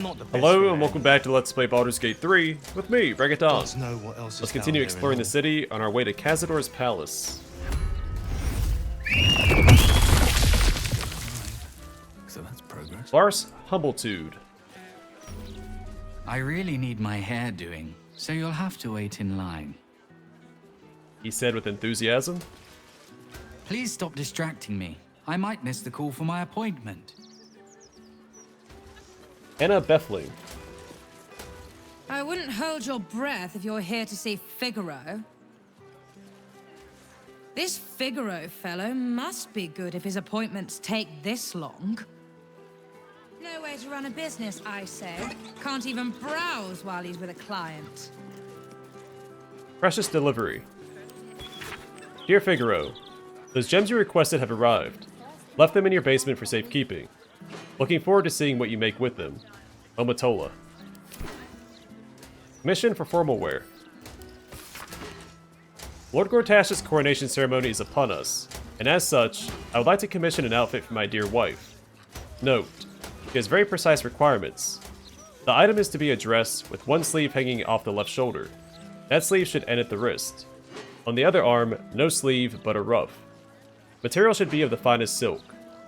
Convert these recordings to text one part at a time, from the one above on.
Not the best Hello for and welcome back to Let's Play Baldur's Gate 3 with me, Reggaeton. Gods know what else is Let's down continue there exploring in the city on our way to Cazador's palace. So that's progress. Lars Humbletude. I really need my hair doing, so you'll have to wait in line. He said with enthusiasm. Please stop distracting me. I might miss the call for my appointment. Anna Bethling. I wouldn't hold your breath if you're here to see Figaro. This Figaro fellow must be good if his appointments take this long. No way to run a business, I say. Can't even browse while he's with a client. Precious Delivery. Dear Figaro, those gems you requested have arrived. Left them in your basement for safekeeping. Looking forward to seeing what you make with them. Omatola. Mission for formal wear. Lord Gortash's coronation ceremony is upon us, and as such, I would like to commission an outfit for my dear wife. Note, she has very precise requirements. The item is to be a dress with one sleeve hanging off the left shoulder. That sleeve should end at the wrist. On the other arm, no sleeve, but a ruff. Material should be of the finest silk.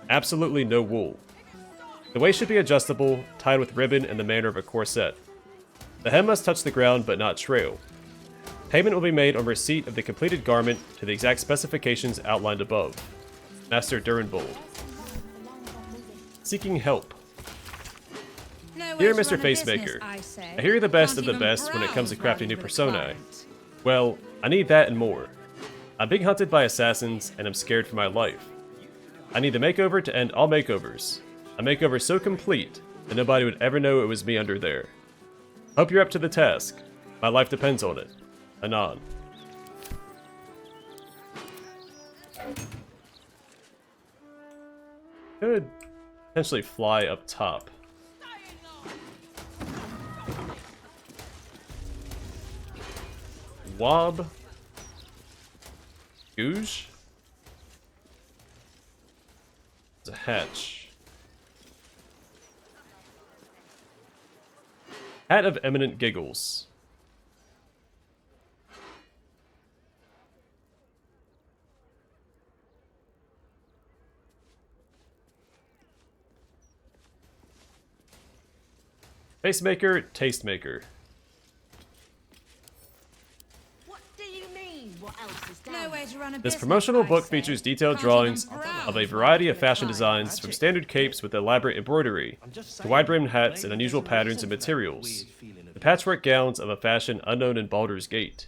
Absolutely no wool. The waist should be adjustable, tied with ribbon in the manner of a corset. The hem must touch the ground but not trail. Payment will be made on receipt of the completed garment to the exact specifications outlined above. Master Durenbold. Seeking help. Dear Mr. Facemaker, I hear you're the best of the best when it comes to crafting new personae. Well, I need that and more. I'm being hunted by assassins and I'm scared for my life. I need the makeover to end all makeovers. A makeover so complete that nobody would ever know it was me under there. Hope you're up to the task. My life depends on it. Anon. Could potentially fly up top. Wob. Googe. It's a hatch. Hat of Eminent Giggles. Tastemaker, Tastemaker. What do you mean? What else is down? No way to run a This business, promotional I book say. features detailed Can't even drawings browse of a while variety he's of with a fashion client. designs, from standard capes with elaborate embroidery, to wide-brimmed hats and unusual patterns and materials, the patchwork gowns of a fashion unknown in Baldur's Gate.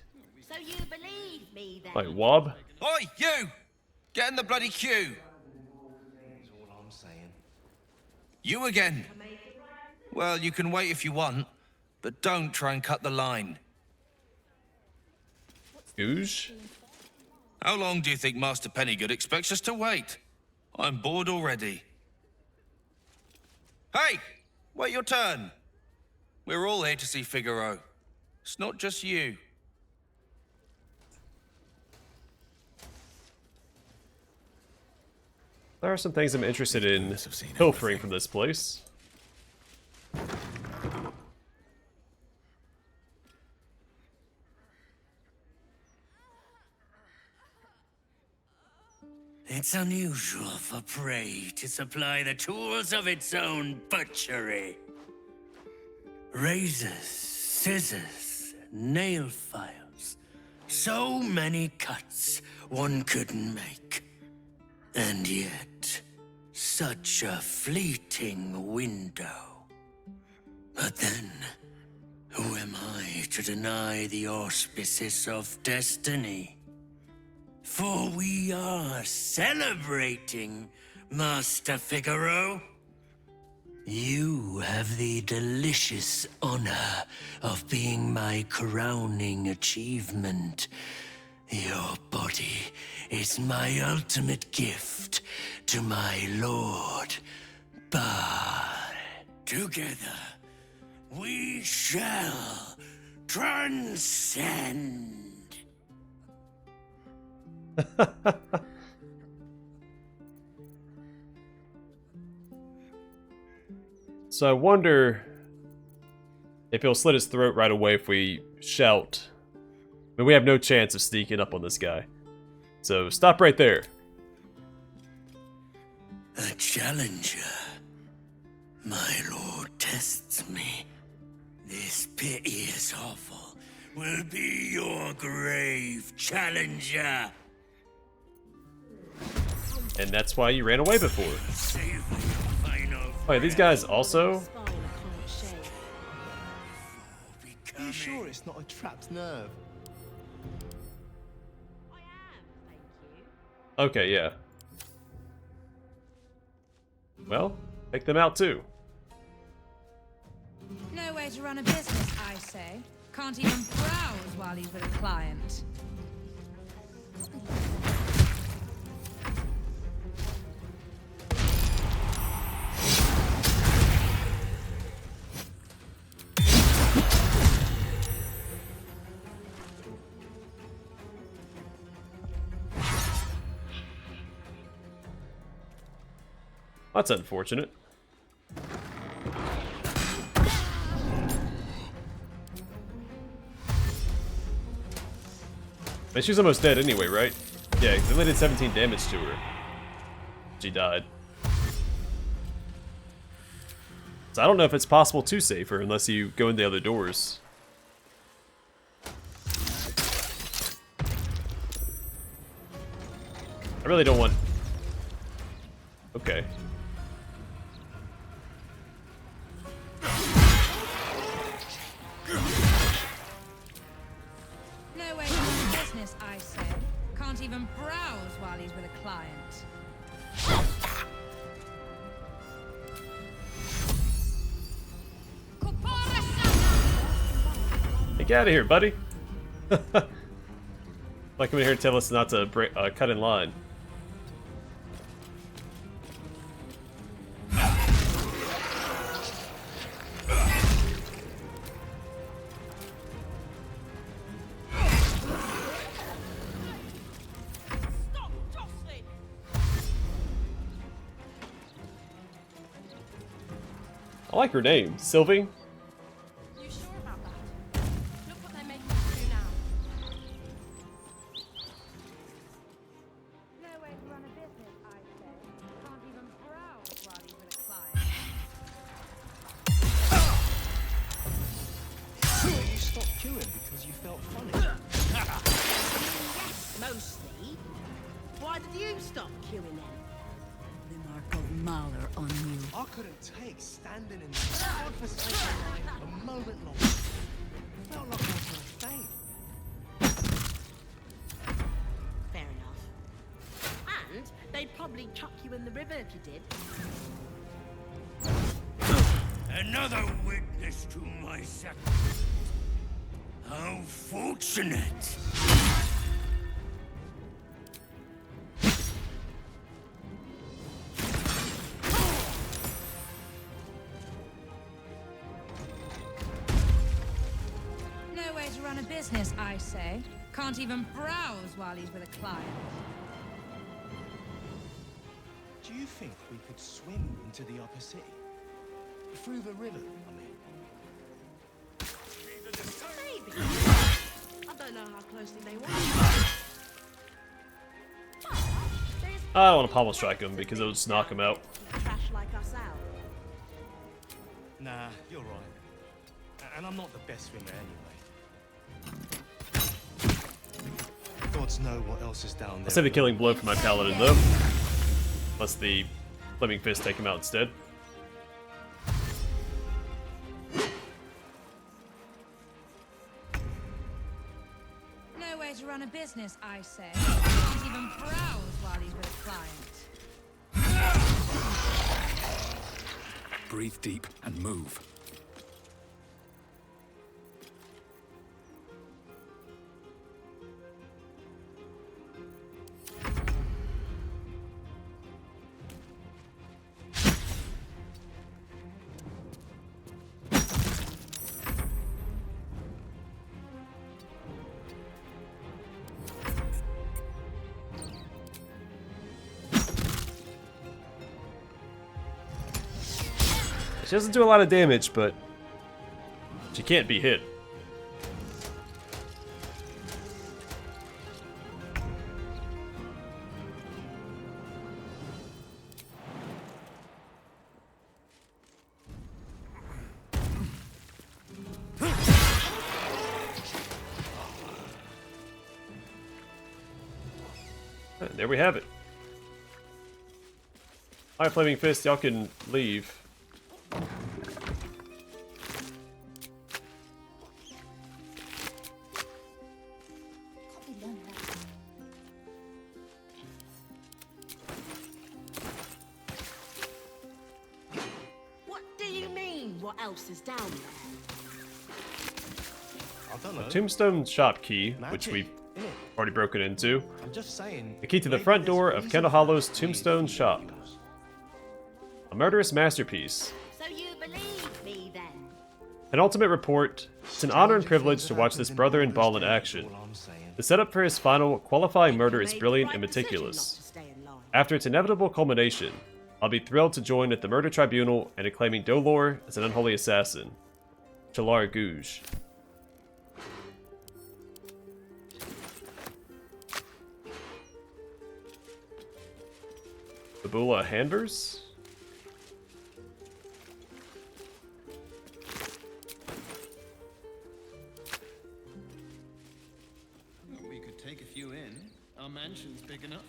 So you believe me then? Like Wob? Oi, you! Get in the bloody queue! That's all I'm saying. You again! Well, you can wait if you want, but don't try and cut the line. Googe? How long do you think Master Pennygood expects us to wait? I'm bored already. Hey! Wait your turn! We're all here to see Figaro. It's not just you. There are some things I'm interested in pilfering from this place. It's unusual for prey to supply the tools of its own butchery. Razors, scissors, nail files. So many cuts one couldn't make. And yet, such a fleeting window. But then, who am I to deny the auspices of destiny? For we are celebrating, Master Figaro. You have the delicious honor of being my crowning achievement. Your body is my ultimate gift to my lord, but together we shall transcend. So I wonder If he'll slit his throat right away if we shout. I mean, we have no chance of sneaking up on this guy. So stop right there. A challenger. My lord tests me. This piteous hovel will be your grave, challenger. And that's why you ran away before. Save your final Wait, these guys also? Spine I can't shake. Are you sure it's not a trapped nerve? I am, thank you. Okay, yeah. Well, take them out too. No way to run a business, I say. Can't even browse while he's with a client. That's unfortunate. But she's almost dead anyway, right? Yeah, they only did 17 damage to her. She died. So I don't know if it's possible to save her unless you go in the other doors. I really don't want... Okay. No way to run a business, I say. Can't even browse while he's with a client. Hey, get out of here, buddy. Like, come in here and tell us not to cut in line. I like her name, Sylvie. You sure about that? Look what they're making us do now. No way to run a business, I say. Can't even browse while he's with a client. So you stopped queuing because you felt funny? Yes, mostly. Why did you stop queuing then? The mark of Malor on you. I couldn't take standing in this godforsaken line a moment longer. Felt like I was going to faint. Fair enough. And they'd probably chuck you in the river if you did. Another witness to my sacrifice. How fortunate! No way to run a business, I say. Can't even browse while he's with a client. Do you think we could swim into the upper city? Through the river, I mean. Maybe. I don't know how closely they want. I don't want to pommel strike him because it'll just knock him out. Trash like us out. Nah, you're right. And I'm not the best swinger anyway. Gods know what else is down there. I'll save the killing blow for my paladin though. Unless the flaming fist take him out instead. No way to run a business, I say. Can't even browse while he's with a client. Breathe deep and move. She doesn't do a lot of damage, but She can't be hit. And there we have it. Alright, Flaming Fist, y'all can leave. What do you mean? What else is down there? I don't know. Tombstone shop key, which Magic, we've innit? already broken into. I'm just saying. The key to the maybe front there's door a of reason Kendall for Hollow's that Tombstone cave shop. views. A murderous masterpiece. So you believe me then? An ultimate report. It's an honor and privilege to watch this brother in Ball in action. All I'm saying. The setup for his final qualifying murder You is made the brilliant right and decision meticulous. not to stay in line. After its inevitable culmination, I'll be thrilled to join at the murder tribunal and acclaiming Dolor as an unholy assassin. Chalar Gouge. Babula Hanvers? We could take a few in. Our mansion's big enough.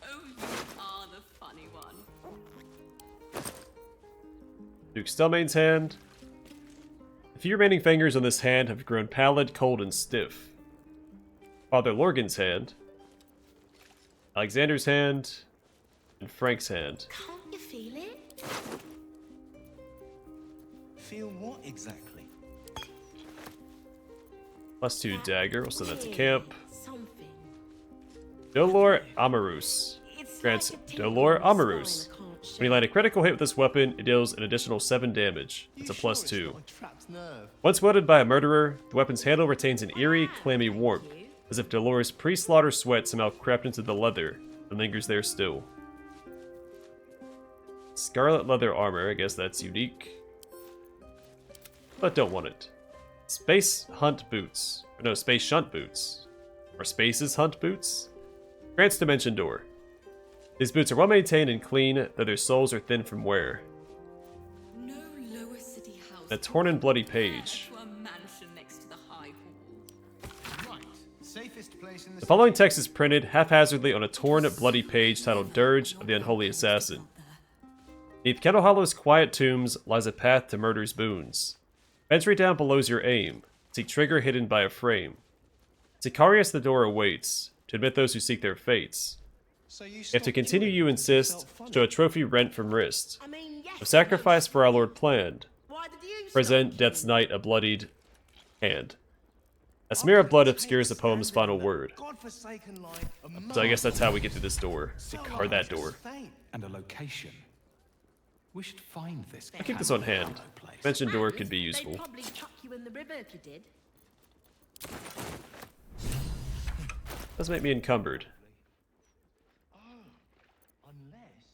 Oh, you are the funny one. Duke Stelmane's hand. The few remaining fingers on this hand have grown pallid, cold, and stiff. Father Lorgan's hand. Alexander's hand. And Frank's hand. Can't you feel it? Feel what exactly? +2 dagger. We'll send that to camp. Something. Dolor Amarus. It's Grants like a tingle Dolor in the spine Amarus. I can't When you shake. land a critical hit with this weapon, it deals an additional 7 damage. It's a You sure it's +2. not a trapped nerve? Once wielded by a murderer, the weapon's handle retains an eerie, clammy warmth, as if Dolor's pre-slaughter sweat somehow crept into the leather and lingers there still. Scarlet leather armor, I guess that's unique. But don't want it. Space Hunt Boots. Or no, Space Shunt Boots. Or Space's Hunt Boots? Grants Dimension Door. These boots are well maintained and clean, though their soles are thin from wear. No lower city house. A torn and bloody page. To a mansion next to the High Hall. Right. Safest place in The following text is printed haphazardly on a torn, bloody page titled Dirge of the Unholy Assassin. Beneath Kendall Hollow's quiet tombs lies a path to murder's boons. Entry down below's your aim. Seek trigger hidden by a frame. Sicarius the door awaits, to admit those who seek their fates. So you If to continue you insist, show a trophy rent from wrist. I mean, yes. A sacrifice for our Lord planned. Why did you Present stop Death's killing? Knight a bloodied hand. A smear of blood obscures the poem's final word. Godforsaken line, a So I guess that's how we get through this door. Or that marvelous door. fate. And a location. We should find this. I'll keep this on hand. Mention door And could be useful. They'd probably chuck you in the river if you did. Does make me encumbered. Unless.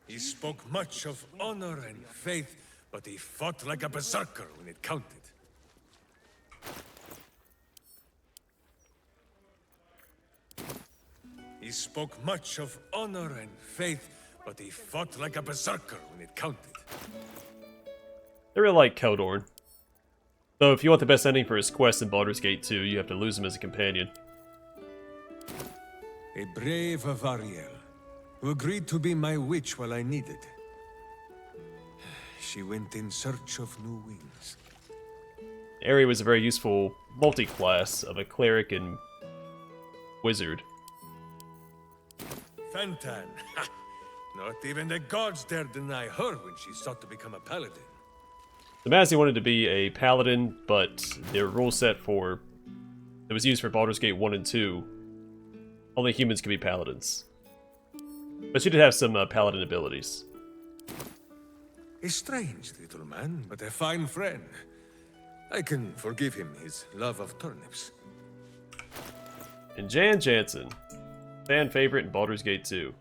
He spoke much of honor and faith, but he fought like a berserker when it counted. He spoke much of honor and faith, but he fought like a berserker when it counted. I really like Keldorn. Though if you want the best ending for his quest in Baldur's Gate 2, you have to lose him as a companion. A brave Avariel, who agreed to be my witch while I needed. She went in search of new wings. Area was a very useful multi-class of a cleric and wizard. Fentan. Ha! Not even the gods dare deny her when she sought to become a paladin. Demacia wanted to be a paladin, but their rule set for that was used for Baldur's Gate 1 and 2, only humans could be paladins. But she did have some paladin abilities. A strange little man, but a fine friend. I can forgive him his love of turnips. And Jan Jansen, fan favorite in Baldur's Gate 2.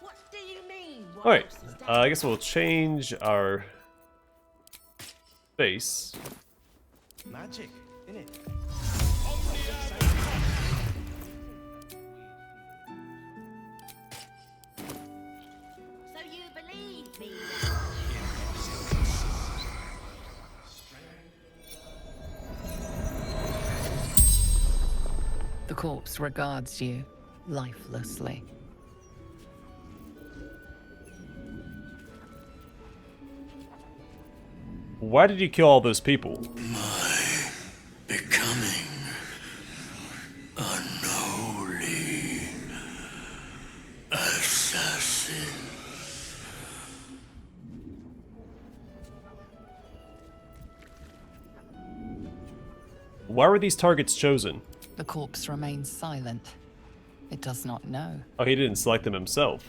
What do you mean? Alright, I guess we'll change our face. Magic, innit? So you believe me? The corpse regards you lifelessly. Why did you kill all those people? Becoming unholy assassin. Why were these targets chosen? The corpse remains silent. It does not know. Oh, he didn't select them himself.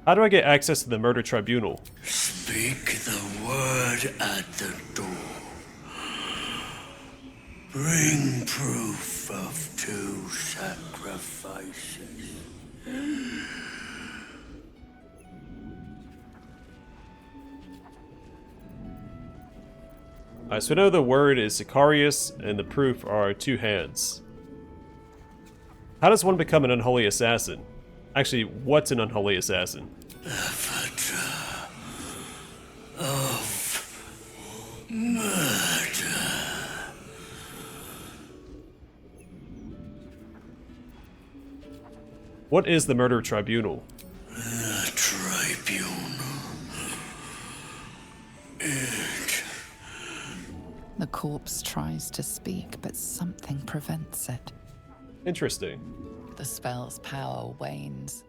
How do I get access to the murder tribunal? Speak the word at the door. Bring proof of 2 sacrifices. Alright, so we know the word is Sicarius, and the proof are 2 hands. How does one become an unholy assassin? Actually, what's an unholy assassin? Avatar of murder. What is the murder tribunal? The tribunal. The corpse tries to speak, but something prevents it. Interesting. The spell's power wanes.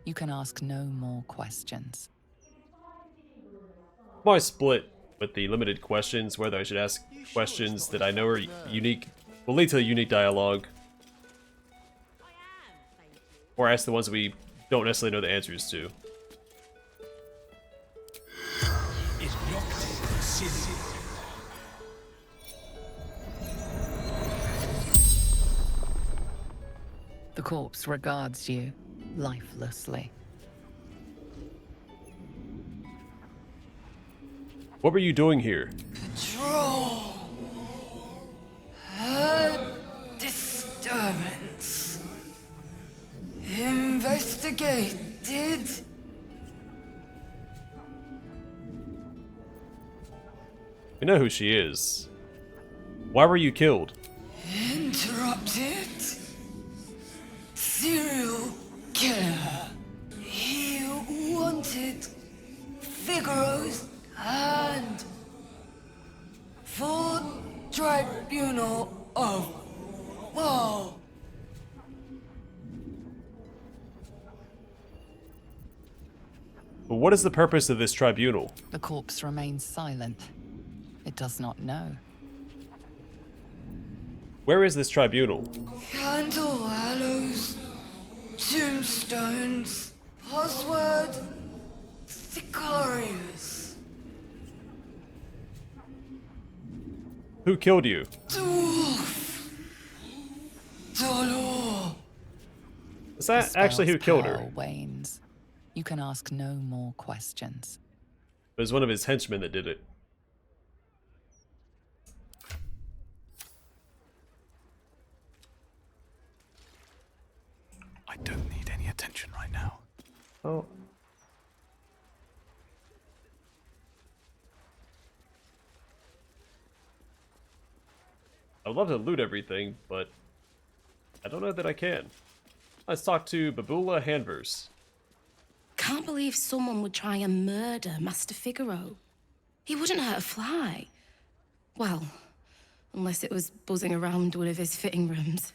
You can ask no more questions. I'm always split with the limited questions, whether I should ask questions that I know are unique, will lead to a unique dialogue, or ask the ones that we don't necessarily know the answers to. The corpse regards you lifelessly. What were you doing here? Control. A disturbance. Investigated. We know who she is. Why were you killed? Interrupted. Serial killer. He wanted Figaro's hand. Full tribunal of woe. But what is the purpose of this tribunal? The corpse remains silent. It does not know. Where is this tribunal? Candle aloes. Tombstones. Password. Sicarius. Who killed you? Dwarf. Dolor. Is that actually who killed her? Power wanes. You can ask no more questions. It was one of his henchmen that did it. I don't need any attention right now. Oh. I would love to loot everything, but I don't know that I can. Let's talk to Babula Hanvers. can't believe someone would try and murder Master Figaro. He wouldn't hurt a fly. Well, unless it was buzzing around one of his fitting rooms.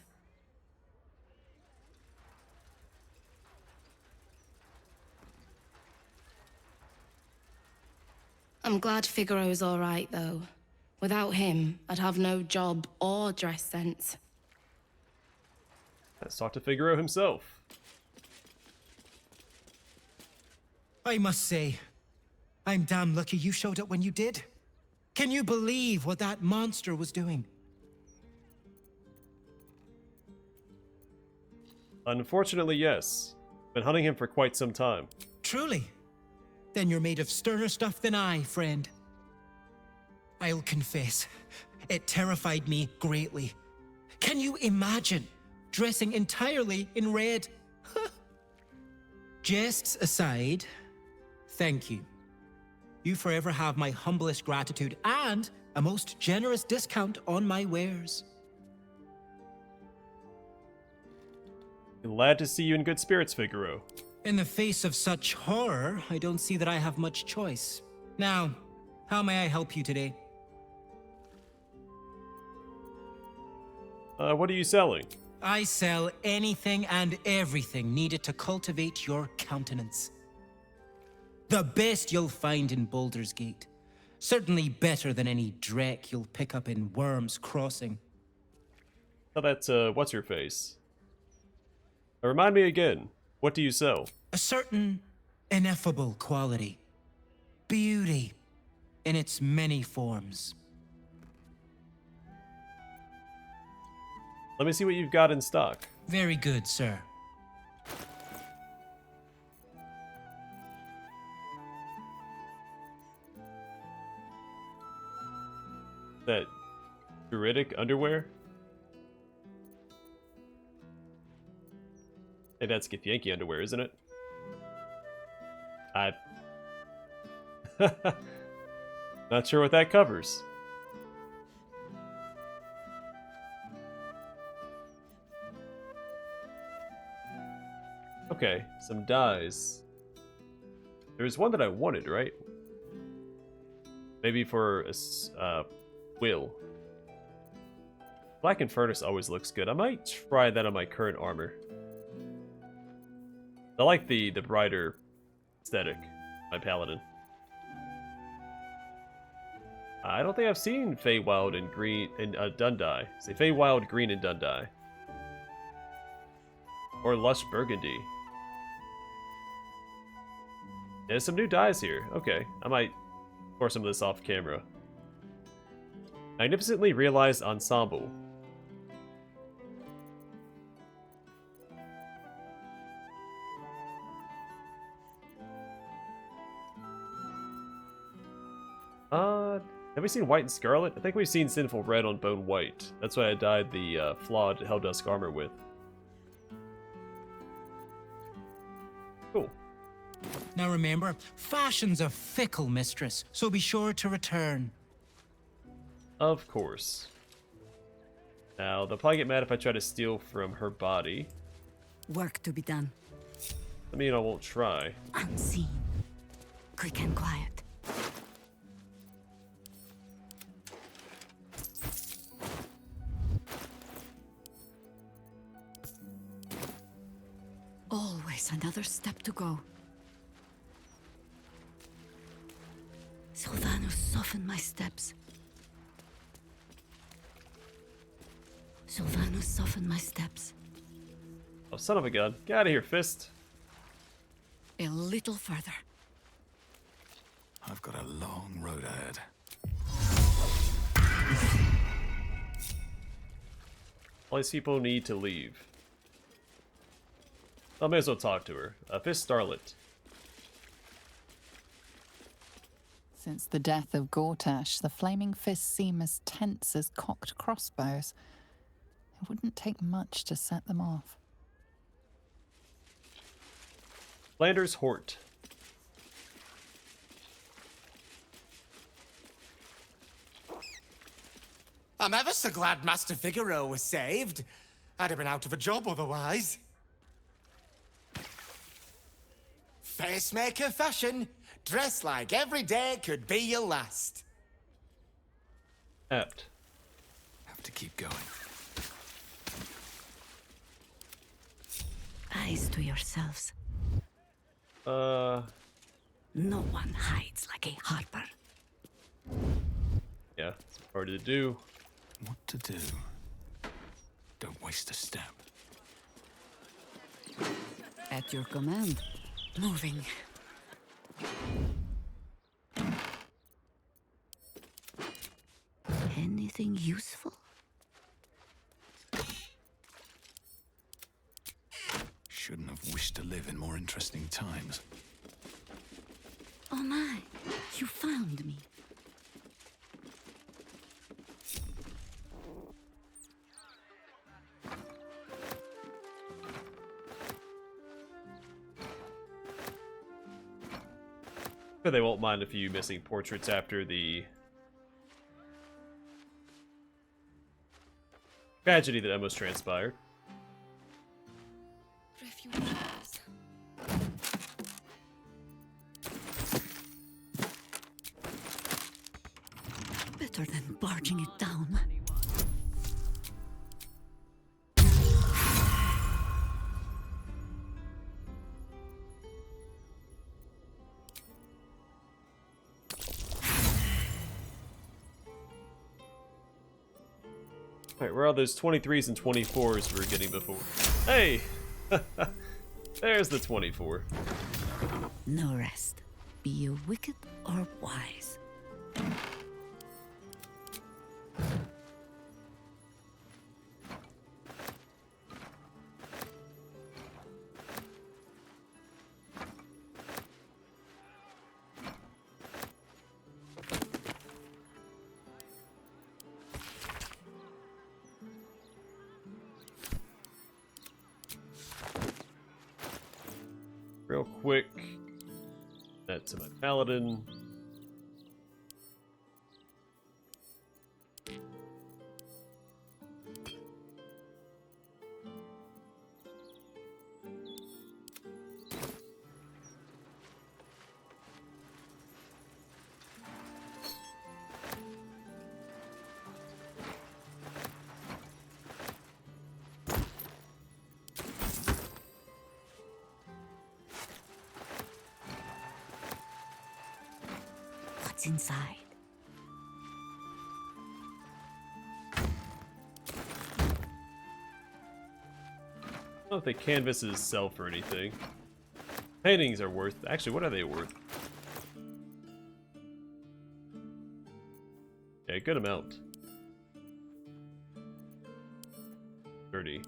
I'm glad Figaro's all right, though. Without him, I'd have no job or dress sense. Let's talk to Figaro himself. I must say, I'm damn lucky you showed up when you did. Can you believe what that monster was doing? Unfortunately, yes. Been hunting him for quite some time. Truly? Then you're made of sterner stuff than I, friend. I'll confess, it terrified me greatly. Can you imagine dressing entirely in red? Jests aside, thank you. You forever have my humblest gratitude and a most generous discount on my wares. Glad to see you in good spirits, Figaro. In the face of such horror, I don't see that I have much choice. Now, how may I help you today? What are you selling? I sell anything and everything needed to cultivate your countenance. The best you'll find in Baldur's Gate. Certainly better than any dreck you'll pick up in Worm's Crossing. Oh, that's, what's your face? Remind me again, what do you sell? A certain ineffable quality. Beauty in its many forms. Let me see what you've got in stock. Very good, sir. That druidic underwear? Hey, that's Githyanki underwear, isn't it? Not sure what that covers. Okay, some dyes. There's one that I wanted, right? Maybe for a will. Black and Furnace always looks good. I might try that on my current armor. I like the brighter aesthetic, my paladin. I don't think I've seen Feywild and Green and Dundai. Say Feywild, Green, and Dundai. Or Lush Burgundy. There's some new dyes here. Okay, I might pour some of this off camera. Magnificently realized ensemble. Have we seen White and Scarlet? I think we've seen Sinful Red on Bone White. That's why I dyed the flawed Helldusk armor with. Cool. Now remember, fashion's a fickle mistress, so be sure to return. Of course. Now, they'll probably get mad if I try to steal from her body. Work to be done. I mean, I won't try. Unseen. Quick and quiet. Always another step to go. Sylvanus, soften my steps. Sylvanus, soften my steps. Oh, son of a gun. Get out of here, Fist. A little further. I've got a long road ahead. All these people need to leave. I may as well talk to her. Fist Starlet. Since the death of Gortash, the flaming fists seem as tense as cocked crossbows. It wouldn't take much to set them off. Flanders Hort. I'm ever so glad Master Figaro was saved. I'd have been out of a job otherwise. Facemaker fashion. Dress like every day could be your last. Apt. Have to keep going. Eyes to yourselves. Uh. No one hides like a harper. Yeah, it's hard to do. What to do? Don't waste a step. At your command. Moving. Anything useful? Shouldn't have wished to live in more interesting times. Oh my, you found me. But they won't mind a few missing portraits after the tragedy that almost transpired. Refugees. Better than barging it down. Alright, where are those 23s and 24s we were getting before? Hey! There's the 24. No rest. Be you wicked or wise. Real quick. That to my paladin. What's inside? I don't know if the canvases sell for anything. Paintings are worth... Actually, what are they worth? Yeah, a good amount. 30.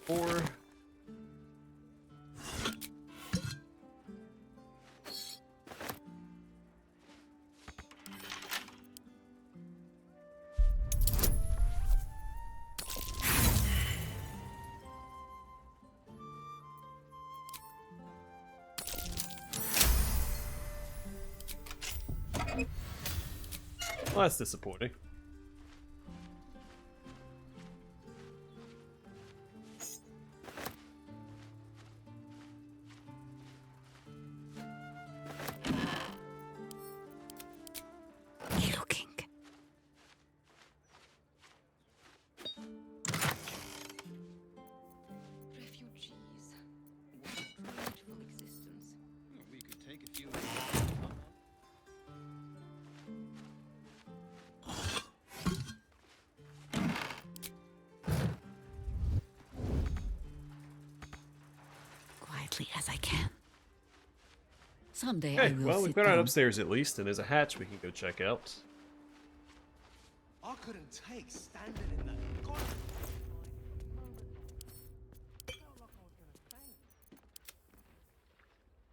Four. Well, that's disappointing. Looking. Refugees. What a dreadful existence. We could take a few quickly as I can. Someday I Okay, will well, we've sit got out down. upstairs at least, and there's a hatch we can go check out. I couldn't take standing in the...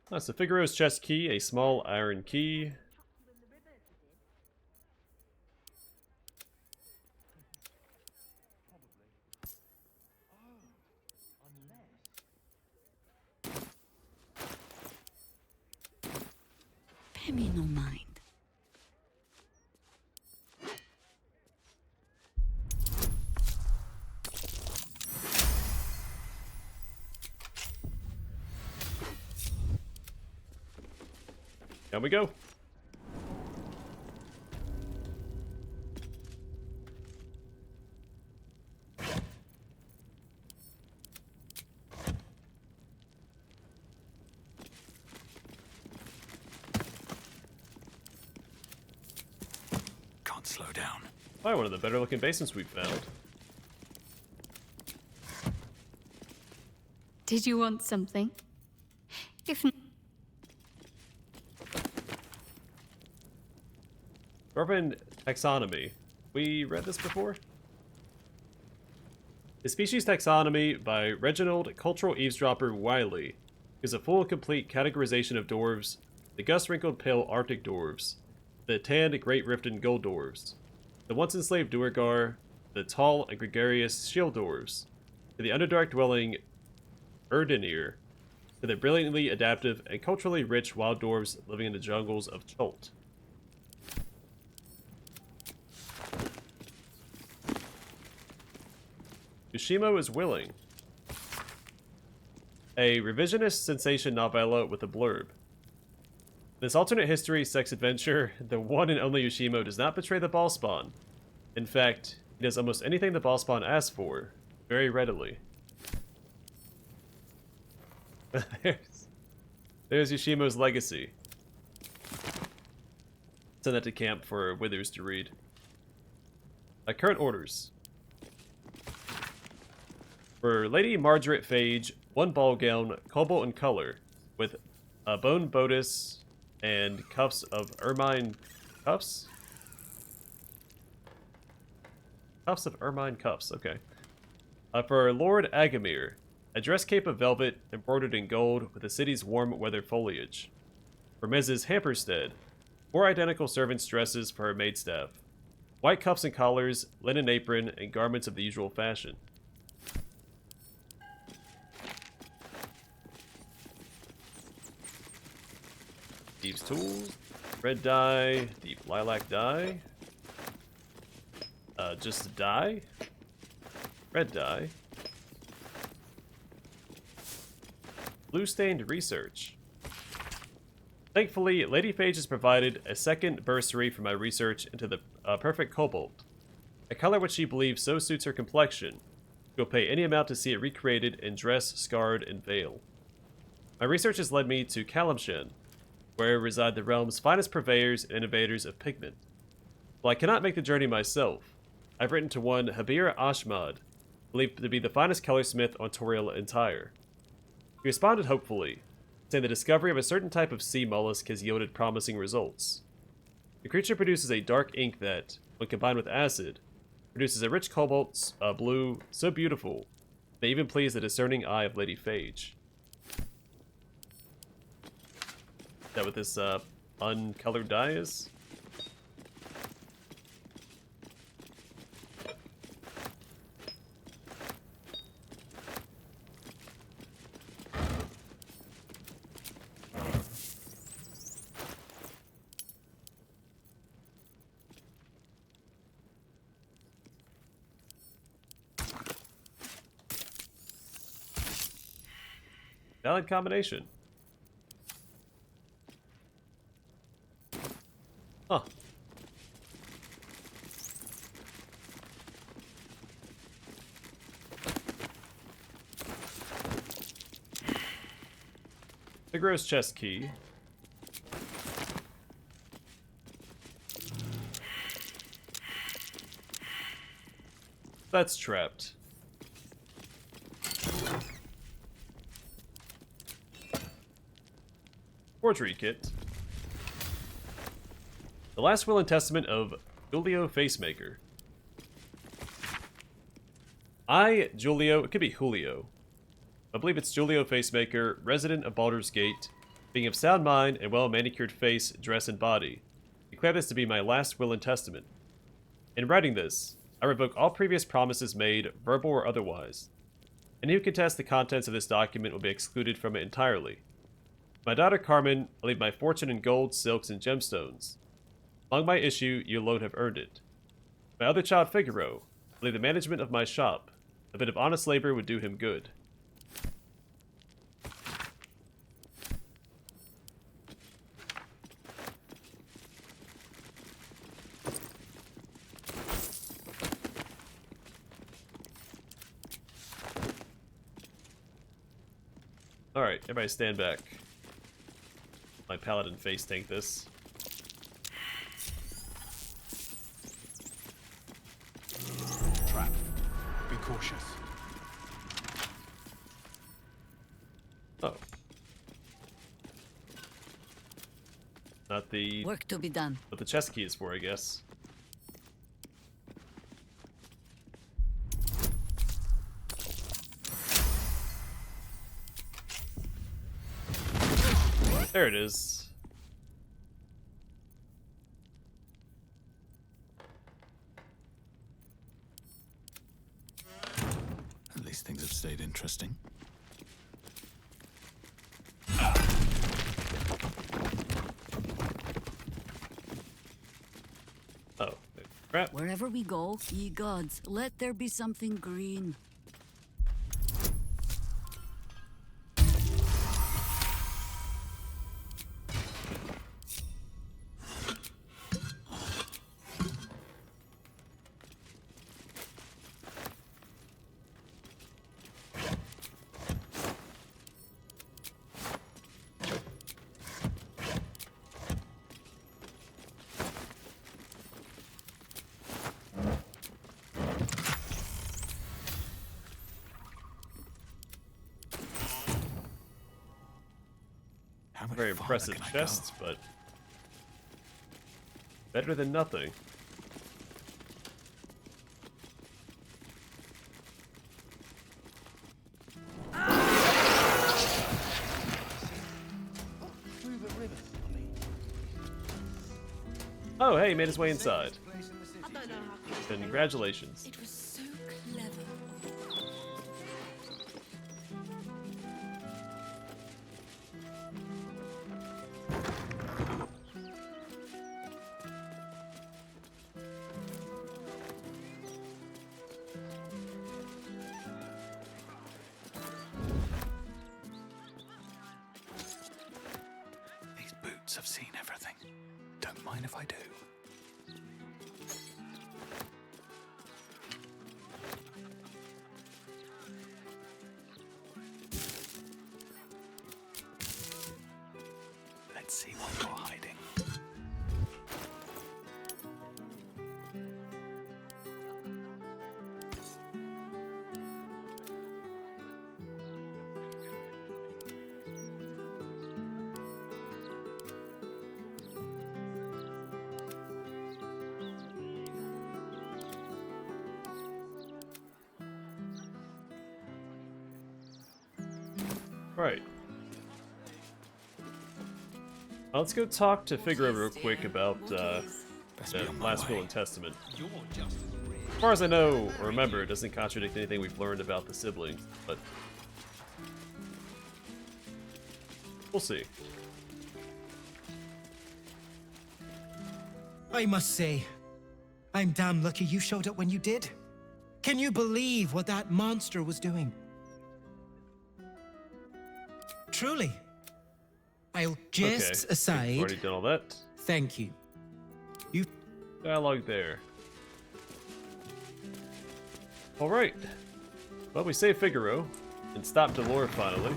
That's the Figaro's chest key, a small iron key. Pay me no mind. Down we go. Can't slow down. Probably one of the better looking basements we've found. Did you want something? If n- Urban taxonomy. We read this before? The Species Taxonomy by Reginald Cultural Eavesdropper Wiley is a full and complete categorization of dwarves, the Gus-wrinkled pale Arctic dwarves, the tanned Great Riften gold dwarves, the once enslaved Duergar, the tall and gregarious shield dwarves, to the Underdark dwelling Erdenir, to the brilliantly adaptive and culturally rich wild dwarves living in the jungles of Chult. Yushimo is willing. A revisionist sensation novella with a blurb. This alternate history sex adventure, the one and only Yushimo does not betray the Ballspawn. In fact, he does almost anything the Ballspawn asks for, very readily. there's Yushimo's legacy. Send that to camp for Withers to read. Current orders. For Lady Margaret Phage, 1 ball gown, cobalt in color, with a bone bodice and cuffs of ermine cuffs? Cuffs of ermine cuffs, okay. For Lord Agamir, a dress cape of velvet embroidered in gold with the city's warm weather foliage. For Mrs. Hamperstead, 4 identical servants' dresses for her maidstaff. White cuffs and collars, linen apron, and garments of the usual fashion. Thieves' tools, red dye, deep lilac dye, just dye, red dye, blue stained research. Thankfully, Lady Phage has provided a second bursary for my research into the perfect cobalt, a color which she believes so suits her complexion. She'll pay any amount to see it recreated in dress, scarred, and veil. My research has led me to Kalimshan, where reside the realm's finest purveyors and innovators of pigment. While I cannot make the journey myself, I've written to one Habir Ashmad, believed to be the finest colorsmith on Toriel Entire. He responded hopefully, saying the discovery of a certain type of sea mollusk has yielded promising results. The creature produces a dark ink that, when combined with acid, produces a rich cobalt blue so beautiful they even please the discerning eye of Lady Phage. Is that what this uncolored dye is? Valid combination. Huh. Figaro's chest key. That's trapped. Forgery kit. The last will and testament of Julio Facemaker. I, Julio, it could be Julio. I believe it's Julio Facemaker, resident of Baldur's Gate, being of sound mind and well-manicured face, dress, and body. Declare this to be my last will and testament. In writing this, I revoke all previous promises made, verbal or otherwise. Any who contest the contents of this document will be excluded from it entirely. My daughter Carmen, I leave my fortune in gold, silks, and gemstones. Among my issue, you alone have earned it. My other child Figaro, I leave the management of my shop. A bit of honest labor would do him good. Alright, everybody stand back. My paladin face tank this. Trap. Be cautious. Oh. Not the... Work to be done. What the chest key is for, I guess. There it is. At least things have stayed interesting. Oh, crap. Wherever we go, ye gods, let there be something green. Very impressive chests, but better than nothing. Oh, hey, he made his way inside. Congratulations. It was so clever. These boots have seen everything. Don't mind if I do. Let's see what you're hiding. Right. Let's go talk to Figaro real quick about the last will and testament. As far as I know or remember, it doesn't contradict anything we've learned about the siblings, but we'll see. I must say, I'm damn lucky you showed up when you did. Can you believe what that monster was doing? Truly. I'll just Okay, aside. we've already done all that. Thank you. Dialogue there. Alright. Well, we saved Figaro and stopped Dolor finally.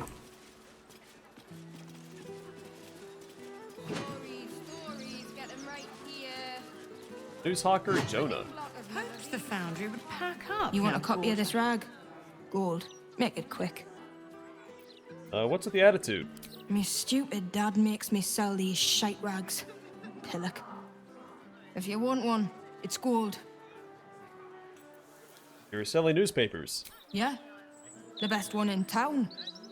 Stories, get them right here. Newshawker Jonah. Hoped the foundry would pack up. You want a copy of this rag? Gold. Make it quick. What's with the attitude? Me stupid dad makes me sell these shite rags. Pillock. If you want one, it's gold. You're selling newspapers. Yeah. The best one in town.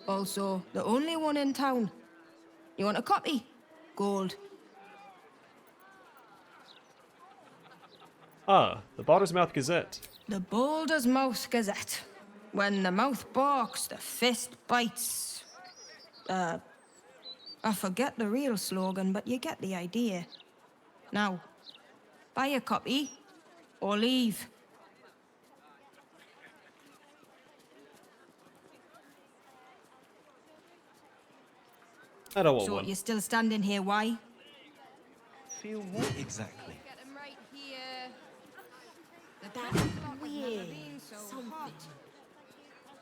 Also, the only one in town. You want a copy? Gold. Ah, the Baldur's Mouth Gazette. The Baldur's Mouth Gazette. When the mouth barks, the fist bites. I forget the real slogan, but you get the idea. Now, buy a copy, or leave. I don't want So one. you're still standing here, why? Feel what exactly? Get them right here. That weird something.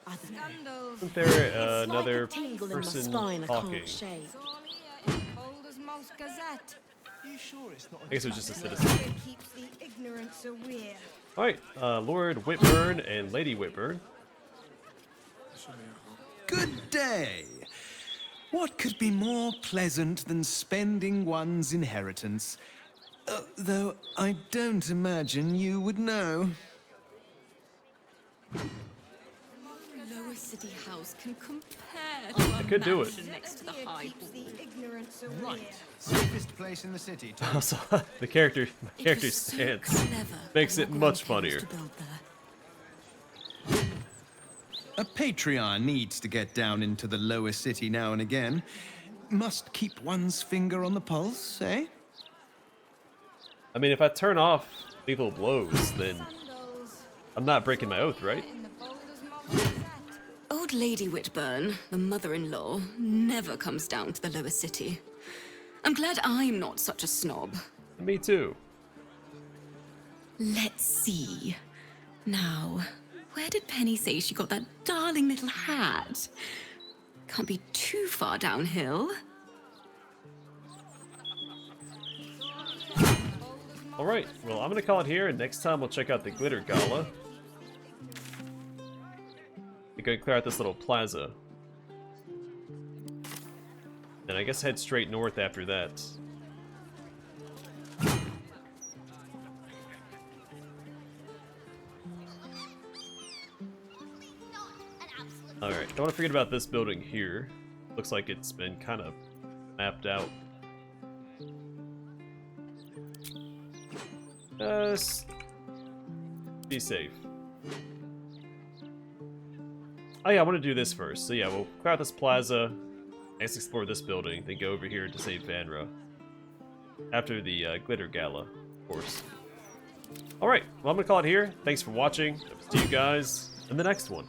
I don't know. Scandals. Isn't there It's another like a tingle in my person spine I talking? can't shake. It's all here in Baldur's Mouth Gazette. You sure it's not? I guess it was just a citizen. It keeps the ignorance aware. Alright, Lord Whitburn and Lady Whitburn. Good day. What could be more pleasant than spending one's inheritance? Though I don't imagine you would know. Lower City House can compare to I a could do it. mansion next to the High Hall. Right. Safest place in the city. Also, my character's stance makes it much funnier. A Patreon needs to get down into the lower city now and again. Must keep one's finger on the pulse, eh? I mean, if I turn off lethal blows, then I'm not breaking my oath, right? Old Lady Whitburn, the mother-in-law, never comes down to the lower city. I'm glad I'm not such a snob. Me too. Let's see. Now, where did Penny say she got that darling little hat? Can't be too far downhill. Alright, well, I'm gonna call it here, and next time we'll check out the Glitter Gala. We're gonna clear out this little plaza. And I guess head straight north after that. Alright, don't want to forget about this building here. Looks like it's been kind of mapped out. Just be safe. Oh yeah, I want to do this first. So yeah, we'll clear out this plaza, next explore this building, then go over here to save Vanra. After the Glitter Gala, of course. Alright, well I'm going to call it here. Thanks for watching. See you guys in the next one.